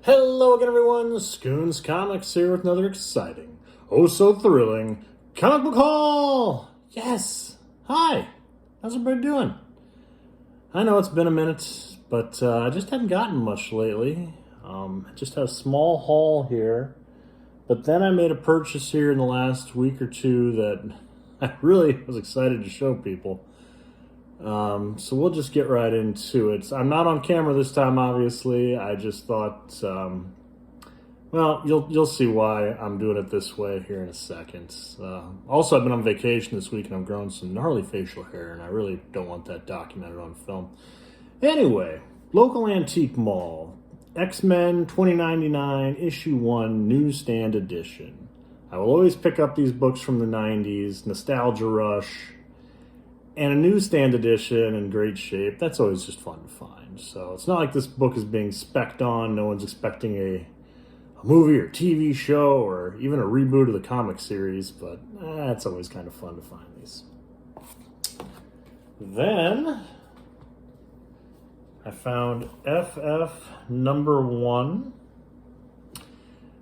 Hello again, everyone. Scoons Comics here with another exciting, oh so thrilling comic book haul. Yes. Hi. How's everybody doing? I know it's been a minute, but I just haven't gotten much lately. I just had a small haul here, but then I made a purchase here in the last week or two that I really was excited to show people. So we'll just get right into it. I'm not on camera this time, obviously. I just thought, well, you'll see why I'm doing it this way here in a second. Also, I've been on vacation this week and I've grown some gnarly facial hair, and I really don't want that documented on film. Anyway, local antique mall, X-Men 2099 issue 1 newsstand edition. I will always pick up these books from the 90s, Nostalgia Rush. And a newsstand edition in great shape, that's always just fun to find. So it's not like this book is being spec'd on. No one's expecting a movie or TV show or even a reboot of the comic series, but it's always kind of fun to find these. Then I found FF number 1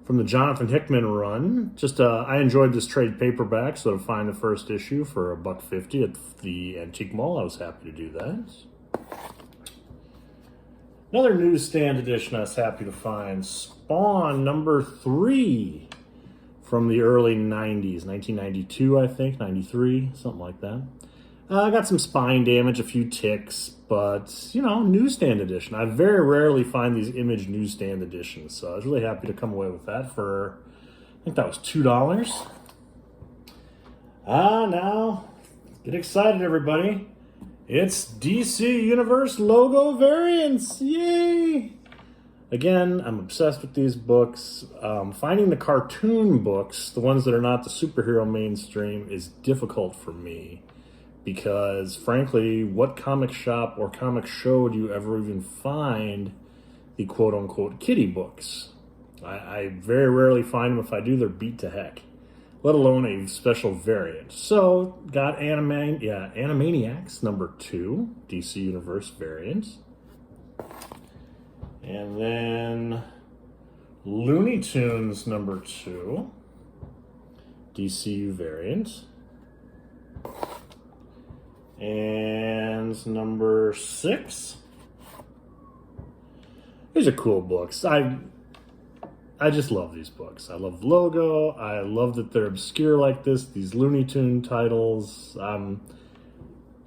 from the Jonathan Hickman run. I enjoyed this trade paperback, so to find the first issue for $1.50 at the antique mall, I was happy to do that. Another newsstand edition I was happy to find, Spawn number 3 from the early 90s, 1992 I think, 93, something like that. I got some spine damage, a few ticks, but, newsstand edition. I very rarely find these Image newsstand editions, so I was really happy to come away with that for, I think that was $2. Now, get excited, everybody. It's DC Universe logo variants, yay! Again, I'm obsessed with these books. Finding the cartoon books, the ones that are not the superhero mainstream, is difficult for me. Because, frankly, what comic shop or comic show do you ever even find the quote-unquote kiddie books? I very rarely find them. If I do, they're beat to heck, let alone a special variant. So, got Animaniacs number 2, DC Universe variant. And then Looney Tunes number 2, DCU variant. And number 6. These are cool books. I just love these books. I love the logo. I love that they're obscure like this, these Looney Tune titles.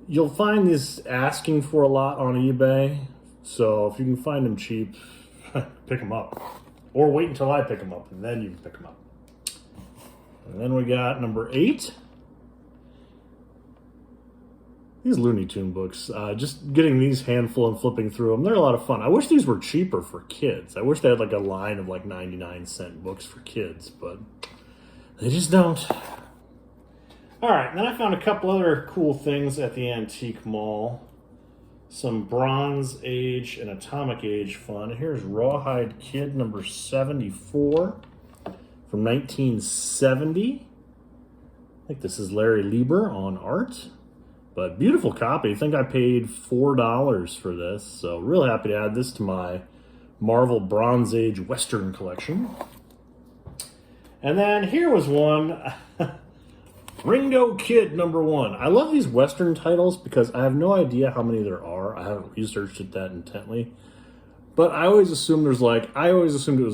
You'll find these asking for a lot on eBay. So if you can find them cheap, pick them up. Or wait until I pick them up, and then you can pick them up. And then we got number 8. These Looney Tune books, just getting these handful and flipping through them, they're a lot of fun. I wish these were cheaper for kids. I wish they had like a line of like 99-cent books for kids, but they just don't. All right, then I found a couple other cool things at the antique mall. Some Bronze Age and Atomic Age fun. Here's Rawhide Kid number 74 from 1970. I think this is Larry Lieber on art. But beautiful copy. I think I paid $4 for this. So real happy to add this to my Marvel Bronze Age Western collection. And then here was one. Ringo Kid number 1. I love these Western titles because I have no idea how many there are. I haven't researched it that intently. But I always assumed it was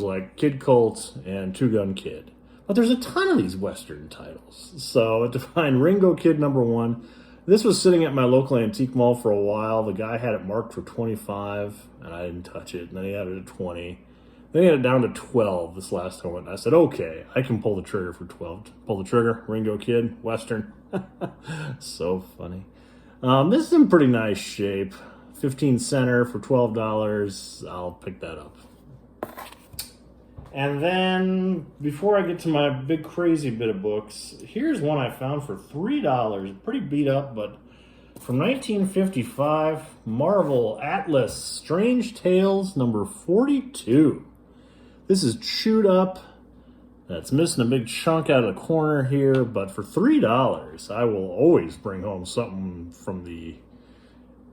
like Kid Colt and Two Gun Kid. But there's a ton of these Western titles. So to find Ringo Kid number 1, this was sitting at my local antique mall for a while. The guy had it marked for $25, and I didn't touch it. And then he had it at $20. Then he had it down to $12 this last time. And I said, okay, I can pull the trigger for $12. Pull the trigger, Ringo Kid, Western. So funny. This is in pretty nice shape. 15 center for $12. I'll pick that up. And then, before I get to my big crazy bit of books, here's one I found for $3. Pretty beat up, but from 1955, Marvel Atlas Strange Tales number 42. This is chewed up. That's missing a big chunk out of the corner here, but for $3, I will always bring home something from the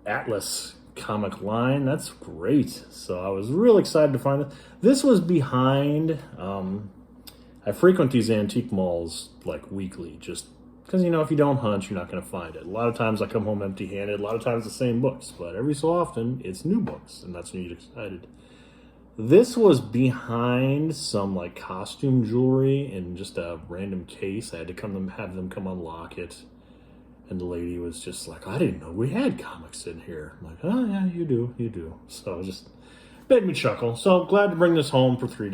Atlas comic line. That's great. So I was real excited to find it. This was behind. I frequent these antique malls like weekly, just because, you know, if you don't hunt, you're not going to find it. A lot of times I come home empty-handed. A lot of times the same books, but every so often it's new books, and that's when you get excited. This was behind some like costume jewelry in just a random case. I had to have them come unlock it. And the lady was just like, I didn't know we had comics in here. I'm like, oh yeah, you do. So it just made me chuckle. So glad to bring this home for $3.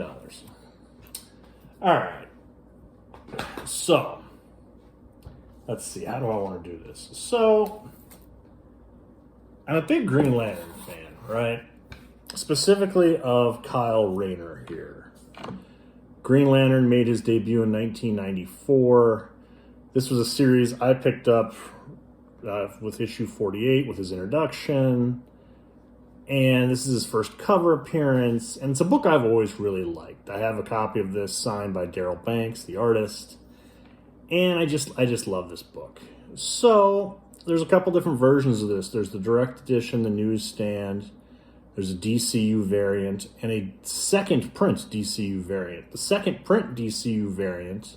All right. So let's see. How do I want to do this? So I'm a big Green Lantern fan, right? Specifically of Kyle Rayner here. Green Lantern made his debut in 1994. This was a series I picked up with issue 48 with his introduction. And this is his first cover appearance. And it's a book I've always really liked. I have a copy of this signed by Darryl Banks, the artist. And I just love this book. So there's a couple different versions of this. There's the direct edition, the newsstand. There's a DCU variant and a second print DCU variant. The second print DCU variant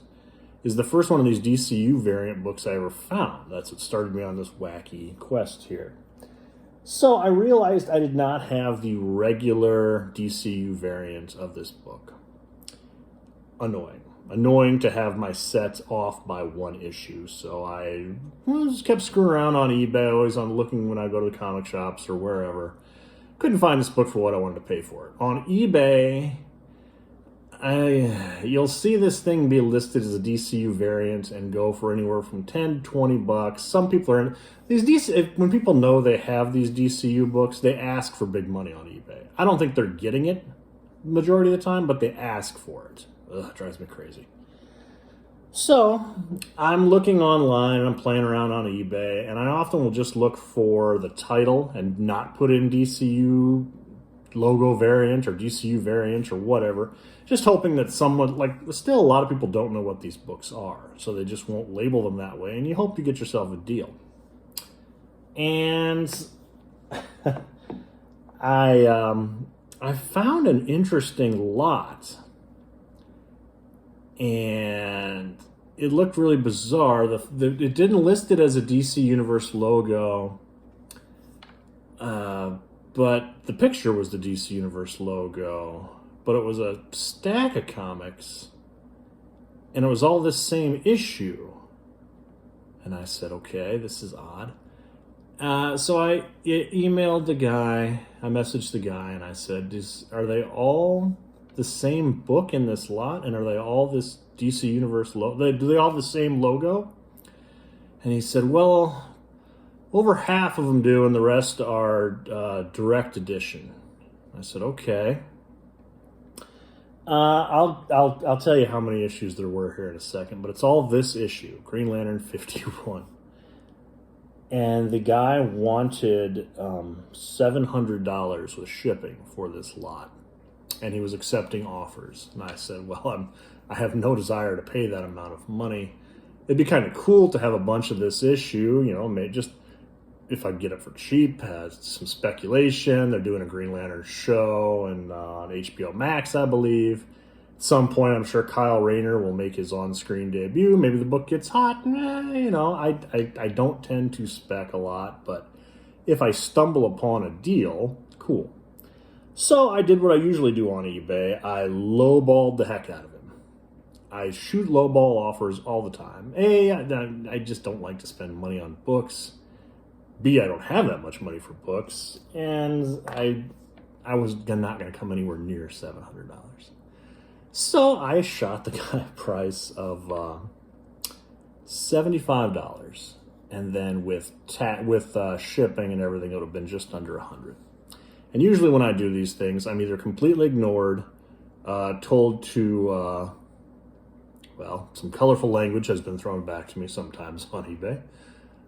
is the first one of these DCU variant books I ever found. That's what started me on this wacky quest here. So I realized I did not have the regular DCU variant of this book. Annoying to have my set off by one issue. So I just kept screwing around on eBay, always on looking when I go to the comic shops or wherever. Couldn't find this book for what I wanted to pay for it. On eBay, you'll see this thing be listed as a DCU variant and go for anywhere from $10 to $20. Some people are in these when people know they have these DCU books, they ask for big money on eBay. I don't think they're getting it majority of the time, but they ask for it. Ugh, it drives me crazy. So I'm looking online and I'm playing around on eBay, and I often will just look for the title and not put in DCU logo variant or DCU variant or whatever, just hoping that someone, like, still a lot of people don't know what these books are, so they just won't label them that way, and you hope you get yourself a deal. And I found an interesting lot, and it looked really bizarre. It didn't list it as a DC Universe logo, but the picture was the DC Universe logo. But it was a stack of comics, and it was all this same issue. And I said, okay, this is odd. So I emailed the guy, I messaged the guy, and I said, are they all the same book in this lot? And are they all this DC Universe logo? Do they all have the same logo? And he said, well, over half of them do, and the rest are direct edition. I said, okay. I'll tell you how many issues there were here in a second, but it's all this issue, Green Lantern 51. And the guy wanted $700 with shipping for this lot, and he was accepting offers. And I said, well, I have no desire to pay that amount of money. It'd be kind of cool to have a bunch of this issue, you know, just if I get it for cheap. Some speculation. They're doing a Green Lantern show and on HBO Max, I believe. At some point, I'm sure Kyle Rayner will make his on-screen debut. Maybe the book gets hot. You know, I don't tend to spec a lot, but if I stumble upon a deal, cool. So I did what I usually do on eBay. I lowballed the heck out of him. I shoot lowball offers all the time. A, I just don't like to spend money on books. B, I don't have that much money for books. And I was not going to come anywhere near $700. So I shot the guy a price of $75. And then with shipping and everything, it would have been just under $100. And usually when I do these things, I'm either completely ignored, told to, some colorful language has been thrown back to me sometimes on eBay,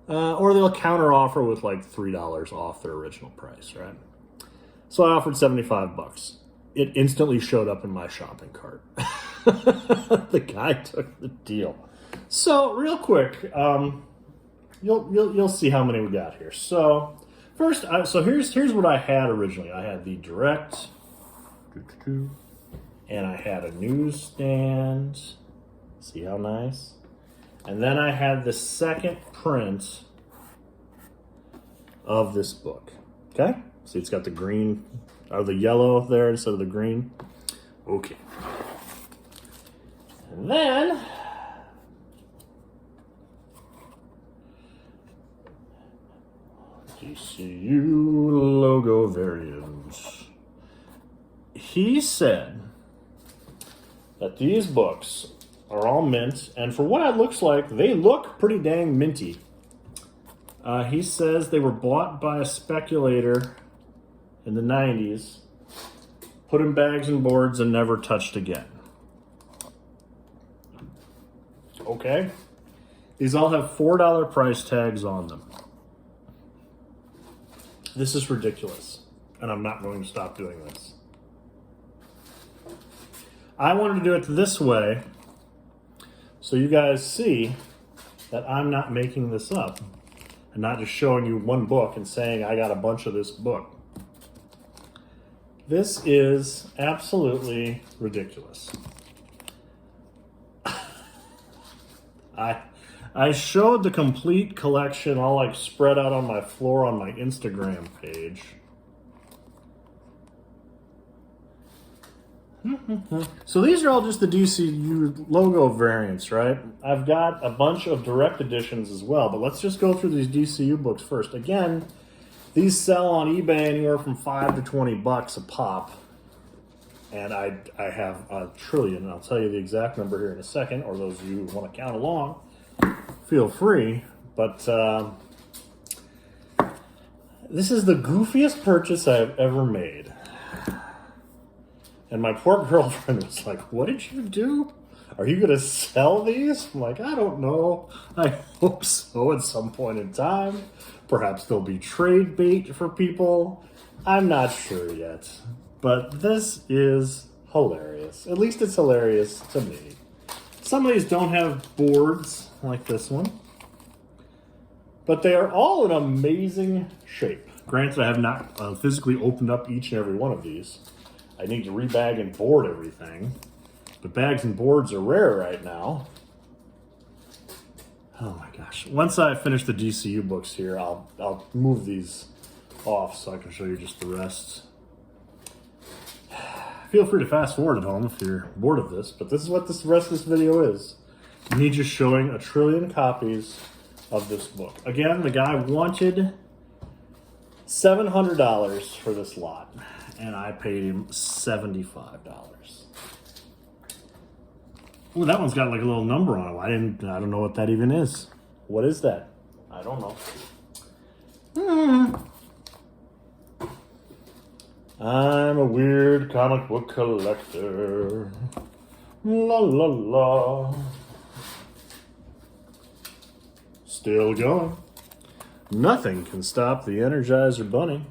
or they'll counter offer with like $3 off their original price, right? So I offered $75. It instantly showed up in my shopping cart. The guy took the deal. So real quick, you'll see how many we got here. So First, so here's what I had originally. I had the direct, and I had a newsstand. See how nice? And then I had the second print of this book. Okay? See, it's got the green, or the yellow there instead of the green. Okay. And then DCU logo variants. He said that these books are all mint, and for what it looks like, they look pretty dang minty. He says they were bought by a speculator in the 90s, put in bags and boards, and never touched again. Okay. These all have $4 price tags on them. This is ridiculous, and I'm not going to stop doing this. I wanted to do it this way so you guys see that I'm not making this up and not just showing you one book and saying I got a bunch of this book. This is absolutely ridiculous. I showed the complete collection all like spread out on my floor on my Instagram page. So these are all just the DCU logo variants, right? I've got a bunch of direct editions as well, but let's just go through these DCU books first. Again, these sell on eBay anywhere from $5 to $20 a pop. And I have a trillion, and I'll tell you the exact number here in a second, or those of you who want to count along, feel free. But this is the goofiest purchase I've ever made. And my poor girlfriend was like, what did you do? Are you going to sell these? I'm like, I don't know. I hope so at some point in time. Perhaps they'll be trade bait for people. I'm not sure yet. But this is hilarious. At least it's hilarious to me. Some of these don't have boards like this one. But they are all in amazing shape. Granted, I have not physically opened up each and every one of these. I need to rebag and board everything. But bags and boards are rare right now. Oh my gosh. Once I finish the DCU books here, I'll move these off so I can show you just the rest. Feel free to fast forward at home if you're bored of this, but this is what the rest of this video is. Me just showing a trillion copies of this book. Again, the guy wanted $700 for this lot, and I paid him $75. Ooh, that one's got like a little number on it. I don't know what that even is. What is that? I don't know. I'm a weird comic book collector. La la la. Still going. Nothing can stop the Energizer Bunny.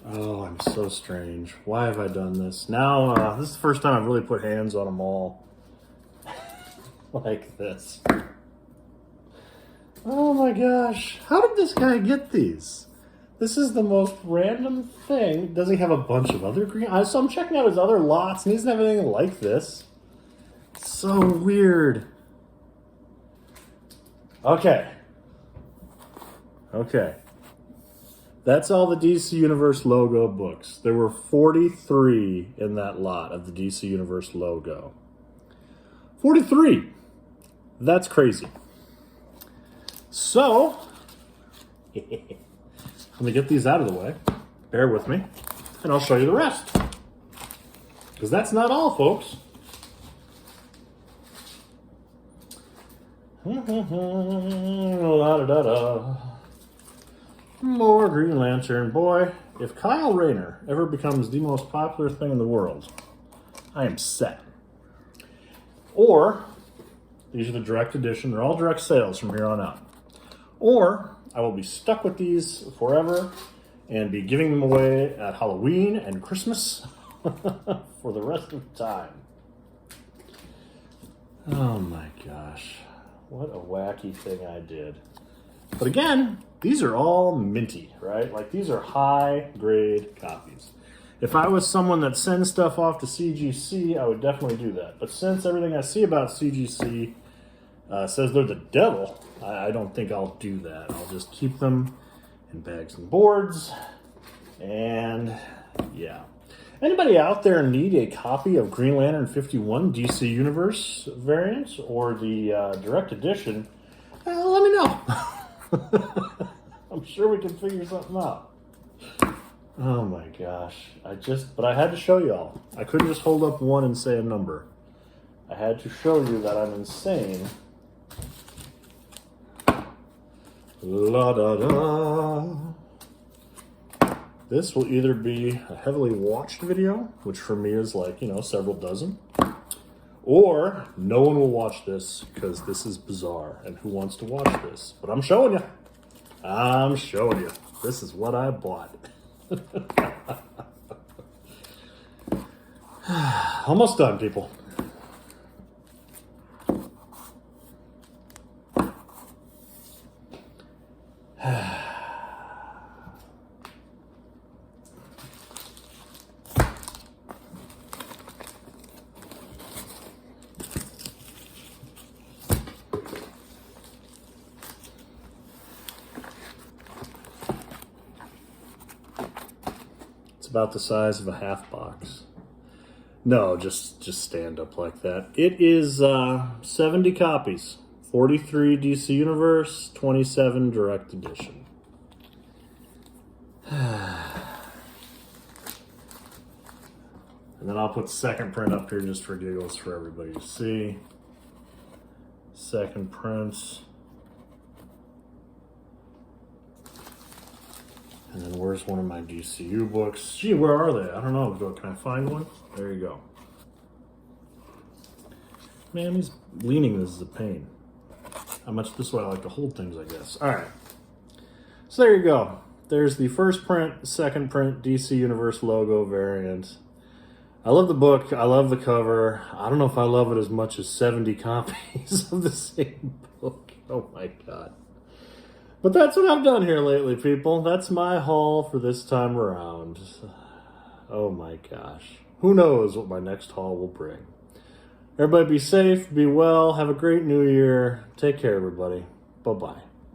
Oh, I'm so strange. Why have I done this? Now, this is the first time I've really put hands on them all. Like this. Oh my gosh. How did this guy get these? This is the most random thing. Does he have a bunch of other green? So I'm checking out his other lots, and he doesn't have anything like this. So weird. Okay. That's all the DC Universe logo books. There were 43 in that lot of the DC Universe logo. 43. That's crazy. So, let me get these out of the way. Bear with me, and I'll show you the rest. Because that's not all, folks. La-da-da-da. More Green Lantern. Boy, if Kyle Rayner ever becomes the most popular thing in the world, I am set. Or, these are the direct edition. They're all direct sales from here on out. Or, I will be stuck with these forever and be giving them away at Halloween and Christmas for the rest of the time. Oh my gosh. What a wacky thing I did. But again, these are all minty, right? Like these are high grade copies. If I was someone that sends stuff off to CGC, I would definitely do that. But since everything I see about CGC says they're the devil, I don't think I'll do that. I'll just keep them in bags and boards. And yeah. Anybody out there need a copy of Green Lantern 51 DC Universe variant or the direct edition? Let me know. I'm sure we can figure something out. Oh my gosh. But I had to show y'all. I couldn't just hold up one and say a number. I had to show you that I'm insane. La da da. This will either be a heavily watched video, which for me is like, several dozen, or no one will watch this because this is bizarre and who wants to watch this? But I'm showing you. I'm showing you. This is what I bought. Almost done, people. About the size of a half box. No, just stand up like that. It is 70 copies, 43 DC Universe, 27 Direct Edition. And then I'll put second print up here just for giggles for everybody to see. Second print. And then where's one of my DCU books? Gee, where are they? I don't know. Can I find one? There you go. Man, these leaning this is a pain. How much this way I like to hold things, I guess. All right. So there you go. There's the first print, second print, DC Universe logo variant. I love the book. I love the cover. I don't know if I love it as much as 70 copies of the same book. Oh my God. But that's what I've done here lately, people. That's my haul for this time around. Oh my gosh. Who knows what my next haul will bring. Everybody be safe, be well, have a great new year. Take care, everybody. Bye-bye.